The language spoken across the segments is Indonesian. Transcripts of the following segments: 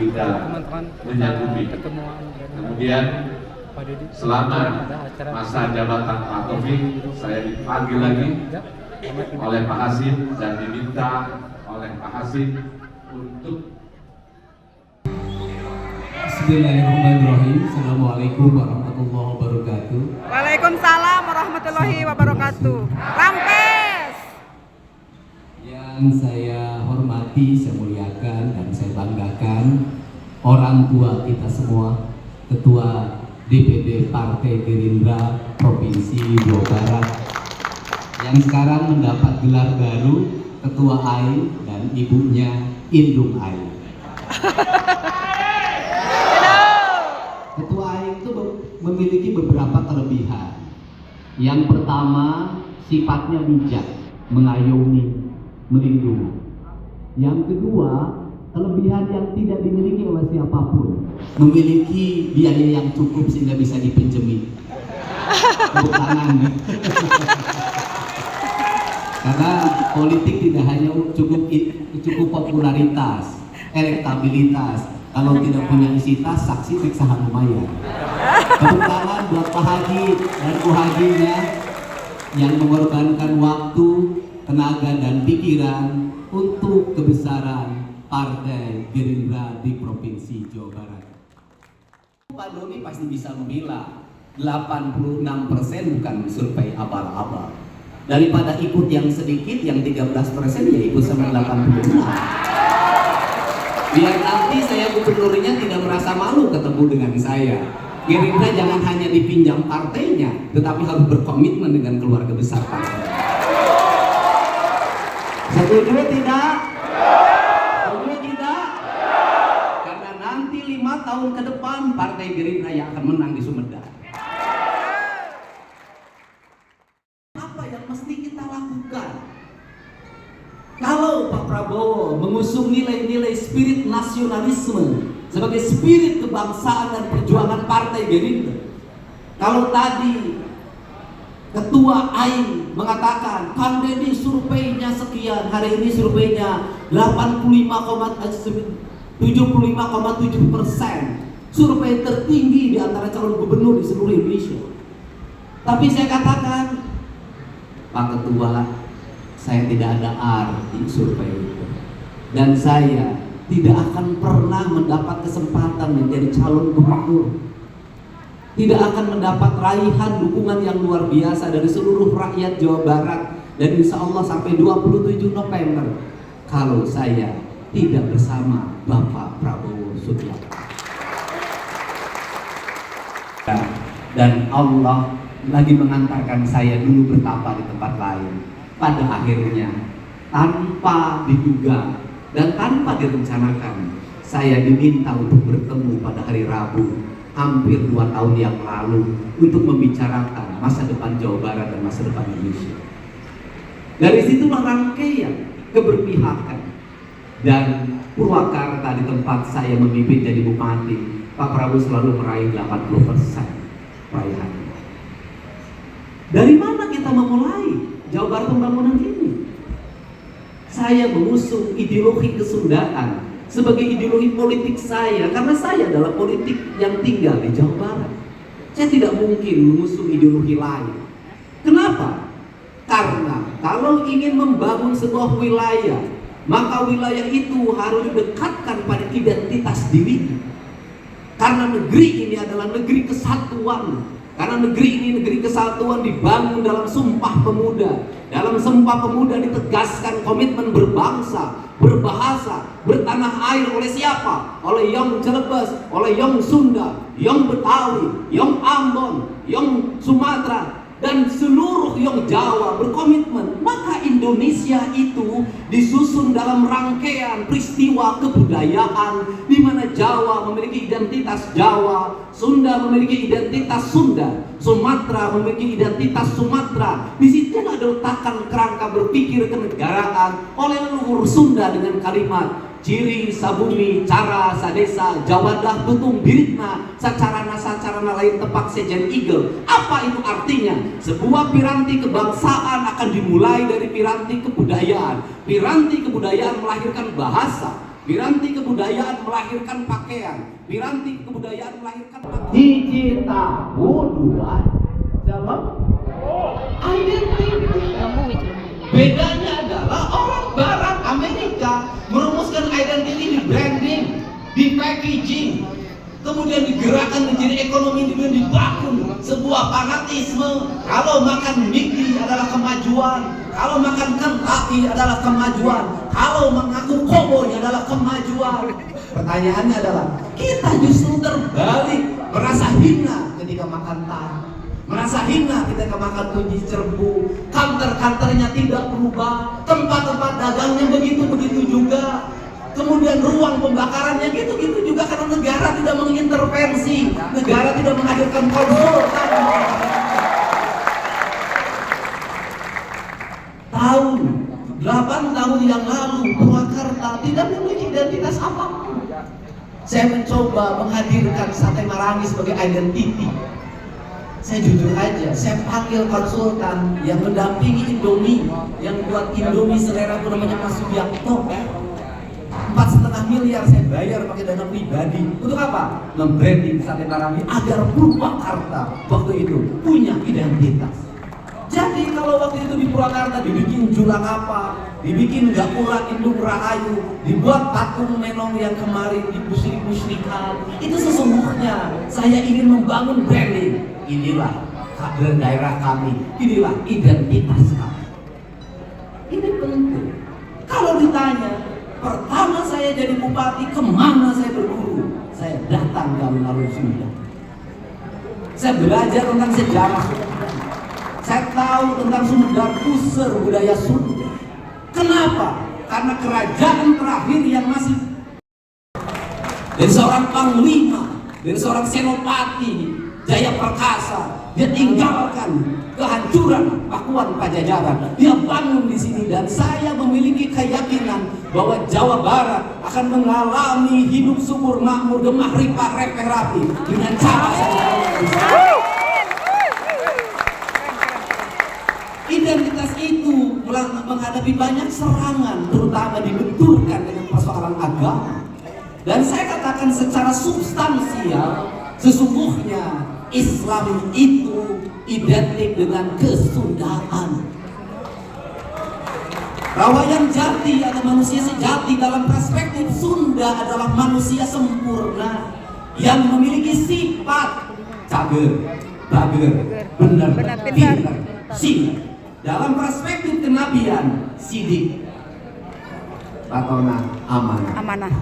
tidak teman-teman menyanggupi. ketemuan Kemudian Pak Dedi selama pada acara masa jabatan Pak Taufik, saya dipanggil lagi oleh Pak Hasim dan diminta oleh Pak Hasim untuk Bismillahirrahmanirrahim. Assalamualaikum warahmatullahi wabarakatuh. Waalaikumsalam warahmatullahi wabarakatuh. Rampes. Yang saya hormati, saya muliakan, dan saya banggakan orang tua kita semua, Ketua DPD Partai Gerindra Provinsi Jawa Barat, yang sekarang mendapat gelar baru Ketua AI dan ibunya Indung AI. Ketua AI itu memiliki beberapa kelebihan. Yang pertama, sifatnya bijak, mengayomi, melindungi. Yang kedua, kelebihan yang tidak dimiliki oleh siapapun, memiliki biaya yang cukup sehingga bisa dipinjemi. Tepuk tangan. Karena politik tidak hanya cukup popularitas, elektabilitas. Kalau tidak punya isi tas, saksi periksa lumayan. Tepuk tangan buat Pak Haji dan Bu Hajinya yang mengorbankan waktu, tenaga, dan pikiran untuk kebesaran Partai Gerindra di Provinsi Jawa Barat. Pak Doni pasti bisa memilah 86% bukan survei abal-abal. Daripada ikut yang sedikit, yang 13% ya ikut sama 86. Biar nanti saya gubernurnya tidak merasa malu ketemu dengan saya. Gerindra jangan hanya dipinjam partainya, tetapi harus berkomitmen dengan keluarga besar partai. Setuju tidak? Setuju tidak? Karena nanti 5 tahun ke depan Partai Gerindra yang akan menang di Sumedang. Apa yang mesti kita lakukan? Kalau Pak Prabowo mengusung nilai-nilai spirit nasionalisme sebagai spirit kebangsaan dan perjuangan Partai Gerindra, kalau tadi Ketua AI mengatakan Kang Deddy surveinya sekian, hari ini surveinya 75,7%, survei tertinggi di antara calon gubernur di seluruh Indonesia. Tapi saya katakan, Pak Ketua, saya tidak ada arti survei itu, dan saya tidak akan pernah mendapat kesempatan menjadi calon gubernur, tidak akan mendapat raihan dukungan yang luar biasa dari seluruh rakyat Jawa Barat, dan insya Allah sampai 27 November kalau saya tidak bersama Bapak Prabowo Subianto. Dan Allah lagi mengantarkan saya dulu bertapa di tempat lain. Pada akhirnya, tanpa diduga dan tanpa direncanakan, saya diminta untuk bertemu pada hari Rabu hampir 2 tahun yang lalu untuk membicarakan masa depan Jawa Barat dan masa depan Indonesia. Dari situlah rangkaian keberpihakan dan Purwakarta di tempat saya memimpin jadi bupati, Pak Prabowo selalu meraih 80% raihannya. Dari mana kita memulai Jawa Barat pembangunan ini? Saya mengusung ideologi kesundaan sebagai ideologi politik saya, karena saya adalah politik yang tinggal di Jawa Barat. Saya tidak mungkin mengusung ideologi lain. Kenapa? Karena kalau ingin membangun sebuah wilayah, maka wilayah itu harus didekatkan pada identitas diri. Karena negeri ini adalah negeri kesatuan. Karena negeri ini negeri kesatuan dibangun dalam Sumpah Pemuda. Dalam Sumpah Pemuda ditegaskan komitmen berbangsa, berbahasa, bertanah air oleh siapa? Oleh Yong Celebes, oleh Yong Sunda, Yong Betawi, Yong Ambon, Yong Sumatera, dan seluruh Yong Jawa berkomitmen. Maka Indonesia itu disusun dalam rangkaian peristiwa kebudayaan, di mana Jawa memiliki identitas Jawa, Sunda memiliki identitas Sunda, Sumatera memiliki identitas Sumatera. Di situ ada letakkan kerangka berpikir kenegaraan oleh leluhur Sunda dengan kalimat ciri sabumi cara sadesa jawadah tutung biritna sacarana lain tepak sejen igel. Apa itu artinya? Sebuah piranti kebangsaan akan dimulai dari piranti kebudayaan. Piranti kebudayaan melahirkan bahasa, Piranti kebudayaan melahirkan pakaian. Piranti kebudayaan melahirkan pakaian. Hiji tahu dua dalam identity. Bedanya adalah orang Barat Amerika merumuskan identity di branding, di packaging, kemudian digerakkan menjadi ekonomi dunia, dibangun sebuah fanatisme. Kalau makan McD adalah kemajuan, kalau makan Kentucky adalah kemajuan, kalau mengaku cowboy adalah kemajuan. Pertanyaannya adalah, kita justru terbalik, merasa hina ketika makan tahu, merasa hina ketika makan uji serbu. Kantor-kantornya tidak berubah, tempat-tempat dagangnya begitu-begitu juga. Kemudian ruang pembakarannya gitu-gitu juga, karena negara tidak mengintervensi, negara tidak menghadirkan konsultan. Tahun 8 tahun yang lalu Purwakarta tidak memiliki identitas apapun. Saya mencoba menghadirkan sate Marangi sebagai identity. Saya jujur aja, saya panggil konsultan yang mendampingi Indomie, yang buat Indomie selera aku namanya Mas Subiakto. 4,5 miliar saya bayar pakai dana pribadi. Untuk apa? Membranding sate Marangi agar Purwakarta waktu itu punya identitas. Jadi kalau waktu itu di Purwakarta dibikin julang apa, dibikin gapulan Indung Rahayu, dibuat patung Menong yang kemarin dimusrik-musrikan, itu sesungguhnya saya ingin membangun branding. Inilah kader daerah kami, inilah identitas kami. Ini penting. Kalau ditanya, pertama saya jadi bupati, kemana saya berburu? Saya datang ke alun-alun Sunda. Saya belajar tentang sejarah. Saya tahu tentang Sunda, pusar budaya Sunda. Kenapa? Karena kerajaan terakhir yang masih dari seorang panglima, dari seorang senopati Jaya Perkasa, dia tinggalkan kehancuran Pakuan Pajajaran, dia bangun di sini. Dan saya memiliki keyakinan bahwa Jawa Barat akan mengalami hidup subur makmur, gemah ripah repeh rapi dengan cara saya. Identitas itu menghadapi banyak serangan, terutama dibenturkan dengan persoalan agama. Dan saya katakan secara substansial, sesungguhnya Islam itu identik dengan kesundaan. Rawayan Jati atau manusia sejati dalam perspektif Sunda adalah manusia sempurna yang memiliki sifat cager, bager, benar, pintar, sinar. Dalam perspektif kenabian, sidik, patona, amanah. Amanah.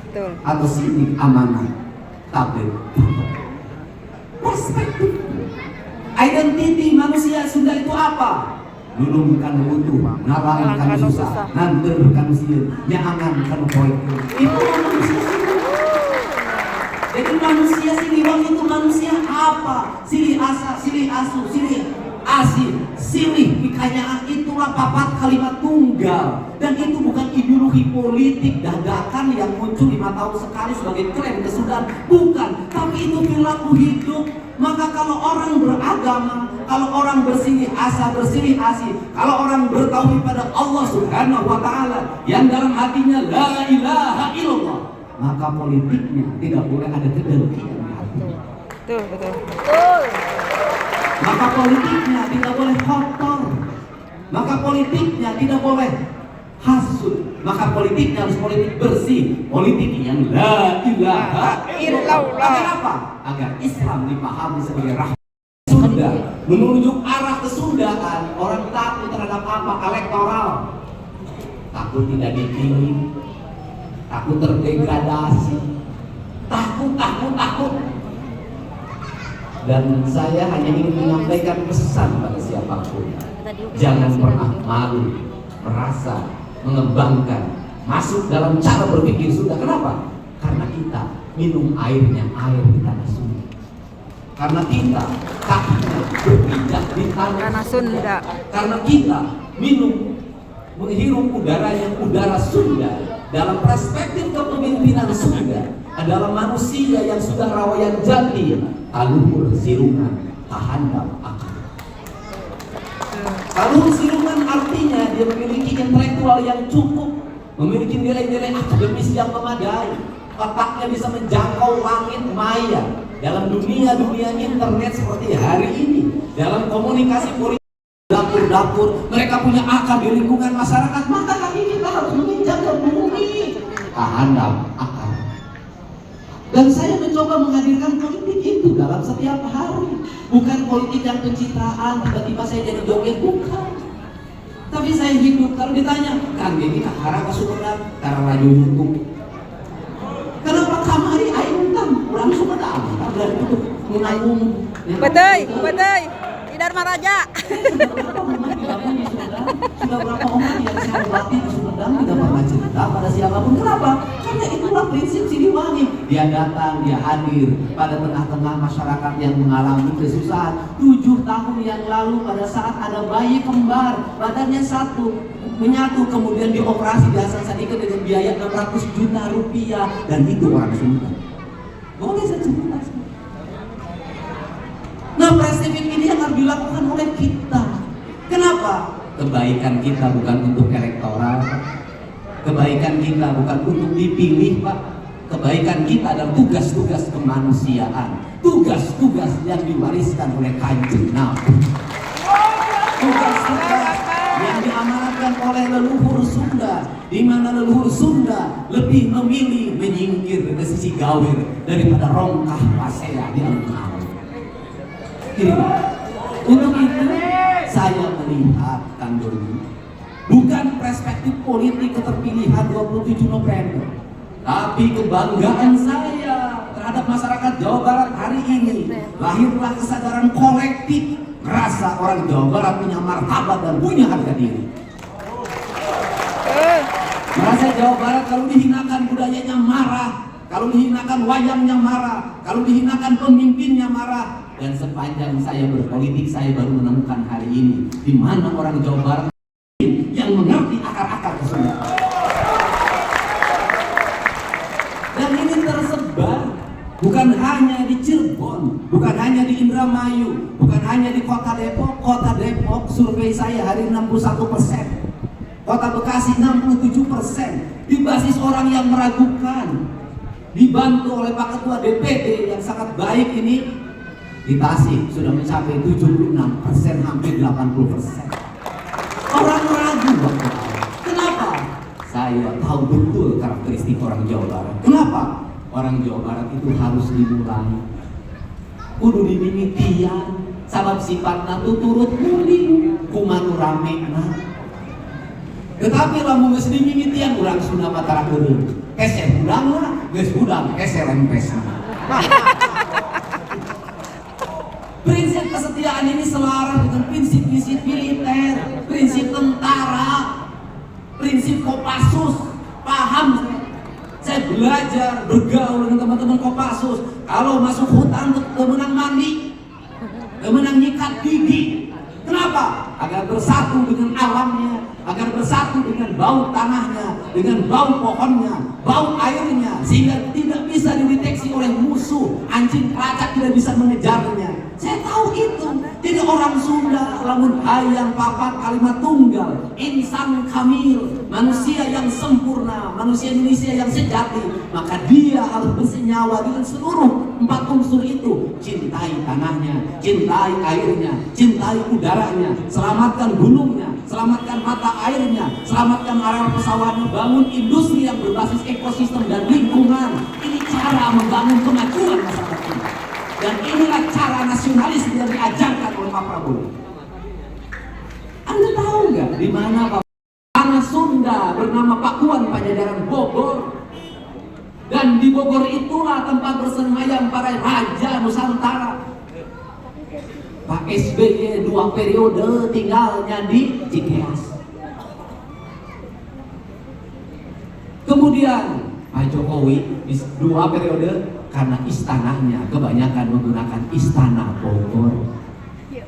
Betul. Atau sidik, amanah, tabir. Perspektif. Identiti manusia Sunda itu apa? Nulungkan utuh, ngalangkan susah, nanterkan sieun, nyaangan poin. Itu manusia Sunda. Jadi manusia Siliwang itu manusia apa? Silih asa, silih asu, silih asih, silih pikanyaan, itulah papat kalimat tunggal. Dan itu bukan ideologi politik dadakan yang muncul 5 tahun sekali sebagai tren kesudahan, bukan. Tapi itu perilaku hidup. Maka kalau orang beragama, kalau orang bersilih asa, bersilih asih, kalau orang bertauhid pada Allah Subhanahu wa Ta'ala yang dalam hatinya la ilaha illallah, maka politiknya tidak boleh ada kedengkian di hatinya. Betul. Maka politiknya tidak boleh kotor. Maka politiknya tidak boleh hasud. Maka politiknya harus politik bersih, politik yang la ilaha illallah. Agar apa? Agar Islam dipahami sebagai rahmat. Sunda menunjuk arah kesundaan. Orang takut terhadap apa? Elektoral. Takut tidak dipilih, takut terdegradasi, takut. Dan saya hanya ingin menyampaikan pesan pada siapapun, jangan pernah malu, merasa, mengembangkan, masuk dalam cara berpikir Sunda. Kenapa? Karena kita minum airnya, air di tanah Sunda. Karena kita kakinya berpijak di tanah Sunda. Karena kita menghirup udara Sunda. Dalam perspektif kepemimpinan Sunda adalah manusia yang sudah rawayan jati, taluhur sirungan, tahandap akal. Taluhur sirungan artinya dia memiliki intelektual yang cukup, memiliki nilai-nilai akademis yang memadai, otaknya bisa menjangkau langit maya dalam dunia internet seperti hari ini, dalam komunikasi politik, dapur-dapur, mereka punya akar di lingkungan masyarakat, maka kami kita harus menginjak ke bumi, tahanap akar. Dan saya mencoba menghadirkan politik itu dalam setiap hari, bukan politik yang pencitraan, tiba-tiba saya jadi joget, bukan. Tapi saya hidup. Kalau ditanya, Kang Gini kahara ke Sumedang, karena radio YouTube. Kenapa kamari aing tam urang Sumedang? Tablar itu menanggung. Betul. Di Dharma Raja. Sudah berapa orang yang saya obati di Sumedang tidak pernah cerita pada siapapun. Kenapa? Karena itulah prinsip Siliwangi. Dia datang, dia hadir pada tengah-tengah masyarakat yang mengalami kesusahan. 7 tahun yang lalu pada saat ada bayi kembar, badannya menyatu, kemudian dioperasi di Hasan Sadikin dengan biaya 600 juta rupiah, dan itu orang Sumedang. Boleh saya cerita? Nah, presiden ini yang harus dilakukan oleh kita. Kenapa? Kebaikan kita bukan untuk elektoral, kebaikan kita bukan untuk dipilih, Pak. Kebaikan kita adalah tugas-tugas kemanusiaan, tugas-tugas yang diwariskan oleh Kanjeng Nabi, tugas-tugas yang diamanatkan oleh leluhur Sunda, di mana leluhur Sunda lebih memilih menyingkir ke sisi gawir daripada rongkah pasea di alun-alun. Untuk itu saya melihat Kang Doni bukan perspektif politik keterpilihan 27 November, tapi kebanggaan saya terhadap masyarakat Jawa Barat hari ini. Lahirlah kesadaran kolektif, merasa orang Jawa Barat punya martabat dan punya harga diri. Merasa Jawa Barat kalau dihinakan budayanya marah, kalau dihinakan wayangnya marah, kalau dihinakan pemimpinnya marah. Dan sepanjang saya berpolitik, saya baru menemukan hari ini di mana orang Jawa Barat yang mengerti akar-akar Sunda. Dan ini tersebar bukan hanya di Cirebon, bukan hanya di Indramayu, bukan hanya di Kota Depok. Kota Depok survei saya hari 61%, Kota Bekasi 67%, di basis orang yang meragukan, dibantu oleh Pak Ketua DPD yang sangat baik ini. Di Tasik sudah mencapai 76%, hampir 80%. Orang ragu waktu itu. Kenapa? Saya tahu betul karakteristik orang Jawa Barat. Kenapa? Orang Jawa Barat itu harus dimulai kudu dimimitian, sabab sifatna tuh turut muling kumatu ramena. Tetapi lamun geus dimimitian urang Sunda Mataram geureum. Keser udang lah, geus udang keser lempesna. Prinsip kesetiaan ini selaras dengan prinsip-prinsip militer, prinsip tentara, prinsip Kopassus. Paham? Saya belajar bergaul dengan teman-teman Kopassus. Kalau masuk hutan menang mandi, menang nyikat gigi. Kenapa? Agar bersatu dengan alamnya, agar bersatu dengan bau tanahnya, dengan bau pohonnya, bau airnya, sehingga tidak bisa dideteksi oleh musuh. Anjing pelacak tidak bisa mengejarnya. Saya tahu itu. Jadi orang Sunda lamun hayang papat kalimat tunggal, insan kamil, manusia yang sempurna, manusia Indonesia yang sejati, maka dia harus bersenyawa dengan seluruh 4 unsur itu. Cintai tanahnya, cintai airnya, cintai udaranya, selamatkan gunungnya, selamatkan mata airnya, selamatkan areal pesawahannya, bangun industri yang berbasis ekosistem dan lingkungan. Ini cara membangun kemajuan masyarakat kita. Dan inilah cara nasionalis yang diajarkan oleh Pak Prabowo. Anda tahu nggak di mana Pak? Tanah Sunda bernama Pakuan Pajajaran Bogor. Dan di Bogor itulah tempat bersemayam para raja Nusantara. Pak SBY 2 periode tinggalnya di Cikeas. Kemudian Pak Jokowi di 2 periode karena istananya kebanyakan menggunakan istana Bogor.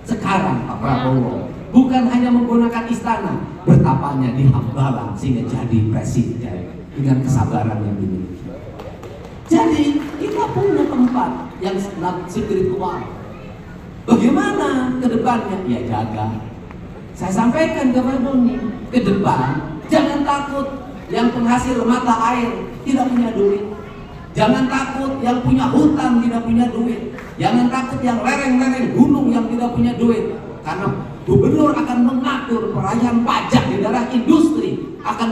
Sekarang Pak Prabowo bukan hanya menggunakan istana, bertapanya di Hambalang sehingga jadi presiden dengan kesabaran yang dimiliki. Jadi kita punya tempat yang spiritual. Bagaimana ke depannya? Ya jaga. Saya sampaikan ke Pak Doni, ke depan jangan takut yang penghasil mata air tidak punya duit. Jangan takut yang punya hutan tidak punya duit. Jangan takut yang lereng-lereng gunung yang tidak punya duit. Karena gubernur akan mengatur perayaan pajak di daerah industri, akan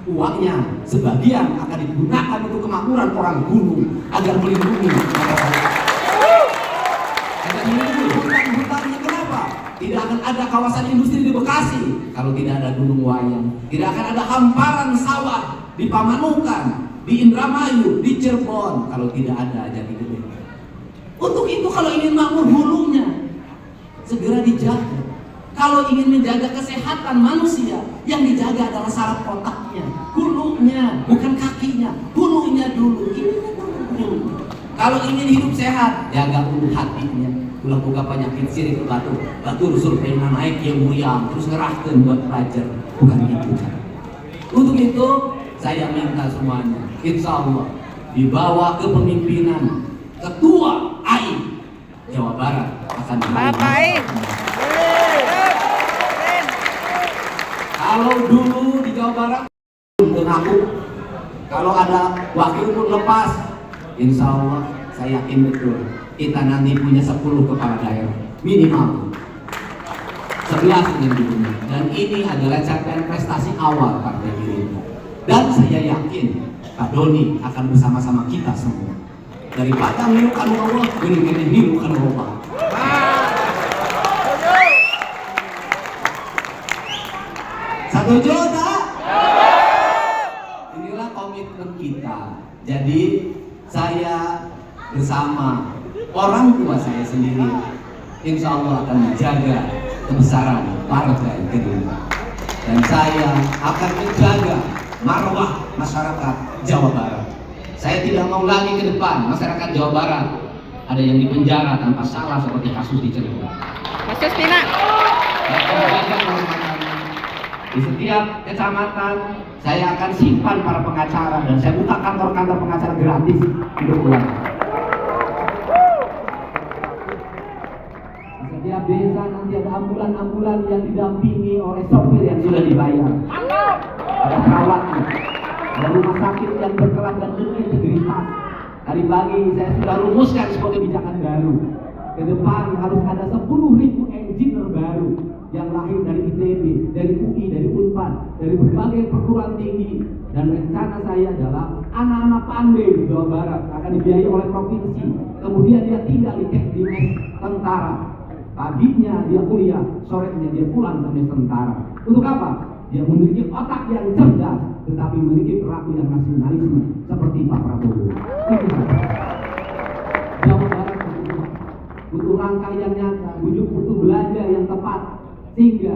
uangnya sebagian akan digunakan untuk kemakmuran orang gunung agar melindungi hutan-hutannya. Kenapa? Tidak akan ada kawasan industri di Bekasi kalau tidak ada gunung wayang. Tidak akan ada hamparan sawah di Pamanukan, di Indramayu, di Cirebon kalau tidak ada Jati Gede. Untuk itu kalau ingin makmur hulunya segera dijaga. Kalau ingin menjaga kesehatan manusia, yang dijaga adalah saraf otaknya, hulunya, bukan kakinya, hulunya dulu. Ini dulu. Kalau ingin hidup sehat, jaga hulu hatinya. Ulah buka penyakit sirik batur surveinya naik yang mulia, terus ngerahkan buat pelajar. Bukan itu. Untuk itu saya minta semuanya, insya Allah di bawah kepemimpinan Ketua AI Jawa Barat akan Bapak. Kalau dulu di Jawa Barat mengaku, kalau ada wakil pun lepas, insya Allah saya yakin betul kita nanti punya 10 kepala daerah minimal 11 dengan gubernur. Dan ini adalah capaian prestasi awal Partai Gerindra. Dan saya yakin Pak Doni akan bersama-sama kita semua. Dari Batang Niru Kanuroba, Gini Niru Kanuroba. Satu juta. Inilah komitmen kita. Jadi saya bersama orang tua saya sendiri, insya Allah akan menjaga kebesaran Partai Gerindra. Dan saya akan menjaga marwah masyarakat Jawa Barat. Saya tidak mau lagi ke depan masyarakat Jawa Barat ada yang dipenjara tanpa salah seperti kasus di Cirebon. Kasus Pina. Di setiap kecamatan saya akan simpan para pengacara dan saya buka kantor-kantor pengacara gratis untuk ulama. Di setiap desa nanti ada ambulan-ambulan yang didampingi oleh sopir yang sudah dibayar. Ada perawatnya, ada rumah sakit yang berkelas dan berintegritas. Tadi pagi saya sudah rumuskan sebuah kebijakan baru. Ke depan harus ada 10.000 engineer baru yang lahir dari ITB, dari UI, dari Unpad, dari berbagai perguruan tinggi. Dan rencana saya adalah anak-anak pandai di Jawa Barat akan dibiayai oleh provinsi. Kemudian dia tinggal di mes tentara. Paginya dia kuliah, sorenya dia pulang ke mes tentara. Untuk apa? Dia memiliki otak yang cerdas, tetapi memiliki perilaku yang nasionalisme seperti Pak Prabowo. Jawa Barat butuh langkah yang nyata, butuh belajar yang tepat, sehingga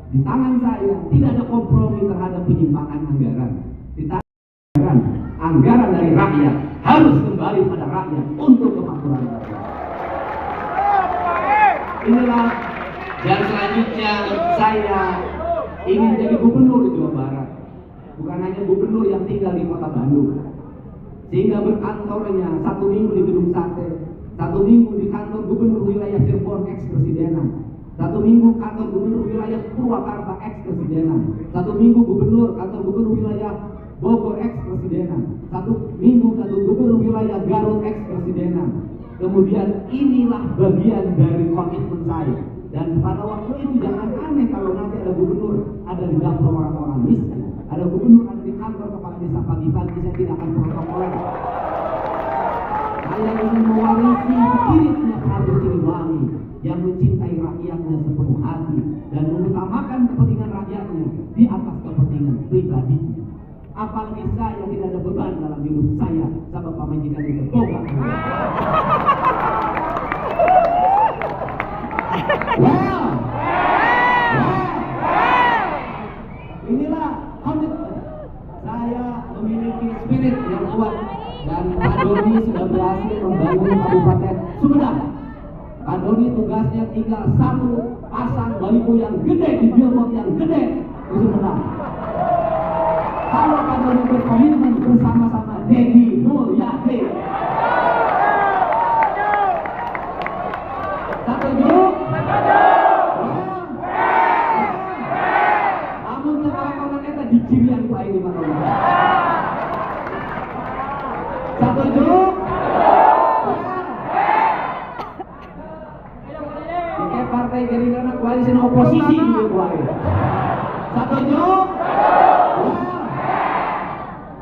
di tangan saya tidak ada kompromi terhadap penyimpangan anggaran. Di tangan anggaran dari rakyat harus kembali pada rakyat untuk kemakmuran rakyat. Inilah dan selanjutnya saya ingin jadi gubernur di Jawa Barat, bukan hanya gubernur yang tinggal di kota Bandung, sehingga berkantornya 1 minggu di Gedung Sate, 1 minggu di kantor gubernur wilayah Cirebon ex-presidenan, 1 minggu kantor gubernur wilayah Purwakarta ex-presidenan, 1 minggu kantor gubernur wilayah Bogor ex-presidenan, 1 minggu kantor gubernur wilayah Garut ex-presidenan. Kemudian inilah bagian dari komitmen saya. Dan pada waktu itu jangan aneh kalau nanti ada gubernur ada di dapur orang-orang miskin, ada gubernur ada di kantor kepala desa pagi-pagi, saya tidak akan protokoler. Saya ingin mewarisi spiritnya Prabu Siliwangi yang mencintai rakyatnya sepenuh hati dan mengutamakan kepentingan rakyatnya di atas kepentingan pribadinya. Apalagi saya tidak ada beban dalam hidup saya, sebab pamajikan itu boga. Wow. Inilah komitmen. Saya memiliki spirit yang kuat dan Pak Doni sudah berhasil membangun Kabupaten Sumedang. Pak Doni tugasnya tinggal 1 pasang baliho yang gede di billboard yang gede di Sumedang. Kalau Pak Doni berkomitmen bersama-sama Dedi Mulyadi. Setuju? Namun sekarang orang kita di cirian Pak ini Pak Doni. Setuju? Oke, Partai Gerindra koalisi oposisi juga kuali. Setuju?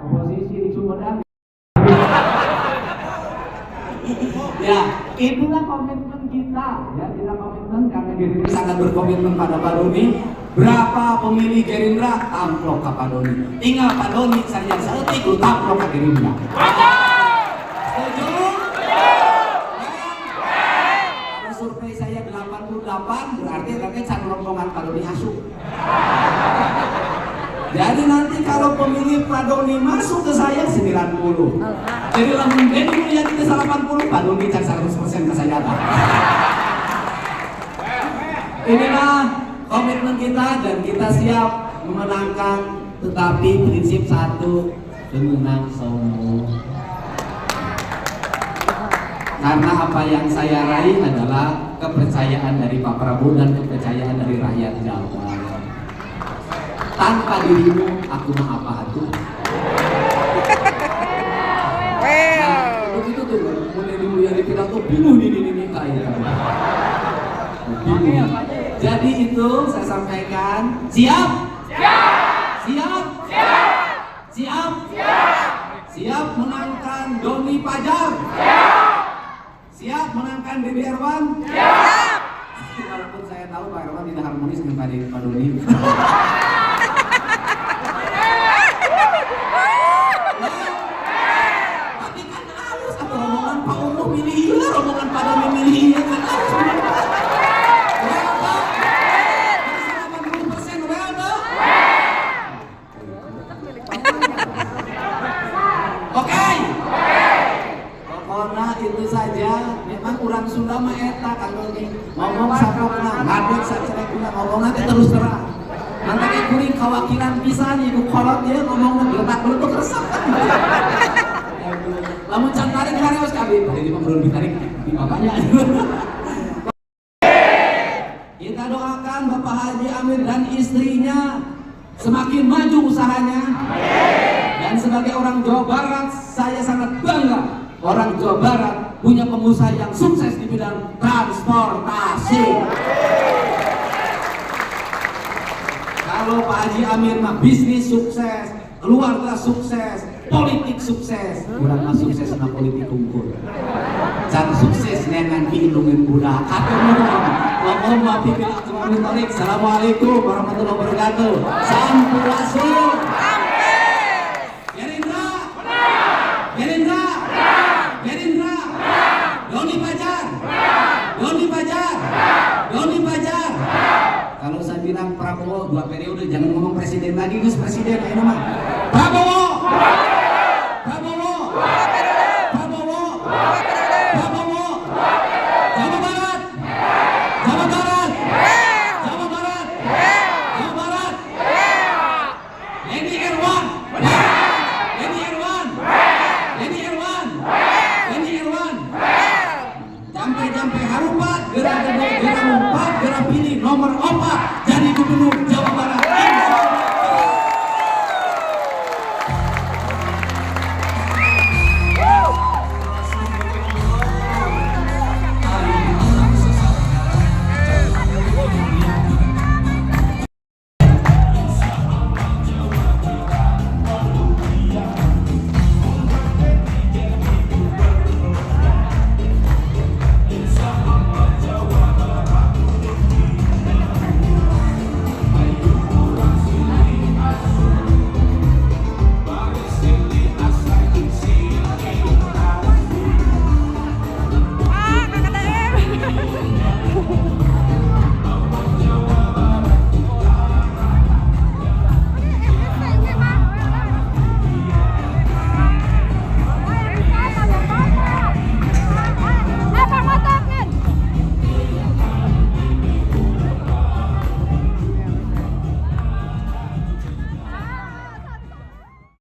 Oposisi di Sumedang. Ya, itulah komitmen kita. Ya, kita komitmen karena Gerindra sangat berkomitmen pada Pak Doni. Berapa pemilih Gerindra amplop ke Pak Doni. Tinggal Pak Doni saja seetik amplop ke Gerindra. Setuju? Kalau survei saya 88 berarti nanti can rombongan Pak Doni asup. Jadi nanti kalau pemilih Pak Doni masuk ke saya 90. Jadi lamun Denny Mulyadi ke 80, Pak Doni can 100% ke saya. Inilah komitmen kita dan kita siap memenangkan, tetapi prinsip satu, menang sombong. Karena apa yang saya raih adalah kepercayaan dari Pak Prabowo dan kepercayaan dari rakyat Jawa. Tanpa dirimu, aku mah apa tuh? Begitu tuh, mulai Mulyadi pidato bingung ini kayak. Jadi itu saya sampaikan, siap? Siap. Siap? Siap. Siap. Siap. Siap menangkan Doni Pajar? Siap. Siap menangkan Dede Erwan? Siap. Walaupun saya tahu Pak Erwan tidak harmonis dengan Pak Doni. Tapi kan harus atau rombongan Pak Umum milih iya, rombongan Pak Doni milih iya kan harus. Itu saja, memang kurang Sunda mah eta kalau ngomong sapokna, ngadeg sacerekna ngomong nanti terus terang. Nanti kayak kuring kawakilan pisan ibu kolot dia ngomong geletak-geletuk resep kan. Lamun can tarik harus kabin, jadi mah belum ditarik di bapaknya. Kita doakan Bapak Haji Amir dan istrinya semakin maju usahanya. Dan sebagai orang Jawa Barat, saya sangat bangga orang Jawa Barat punya pengusaha yang sukses di bidang transportasi. Kalau Pak Haji Amir mah bisnis sukses, keluarga sukses, politik sukses, kurang mah sukses sama politik unggul. Can sukses dengan diindungin budak. Assalamualaikum warahmatullahi wabarakatuh. Sampurasun. Gerindra. Gerindra. Gerindra. Doni Pajar. Doni Pajar. Doni Pajar. Kalau saya bilang Prabowo 2 periode jangan ngomong presiden lagi, Gus presiden ayo mah. Prabowo. Prabowo. Prabowo. Prabowo. Jawa Barat. Jawa Barat. Jawa Barat. Jawa Barat. Denny Erwan. Denny Erwan. Denny Erwan. Denny Erwan. Jampe-jampe harupat, gerak gedung, gerak 4, gerak pilih nomor 4.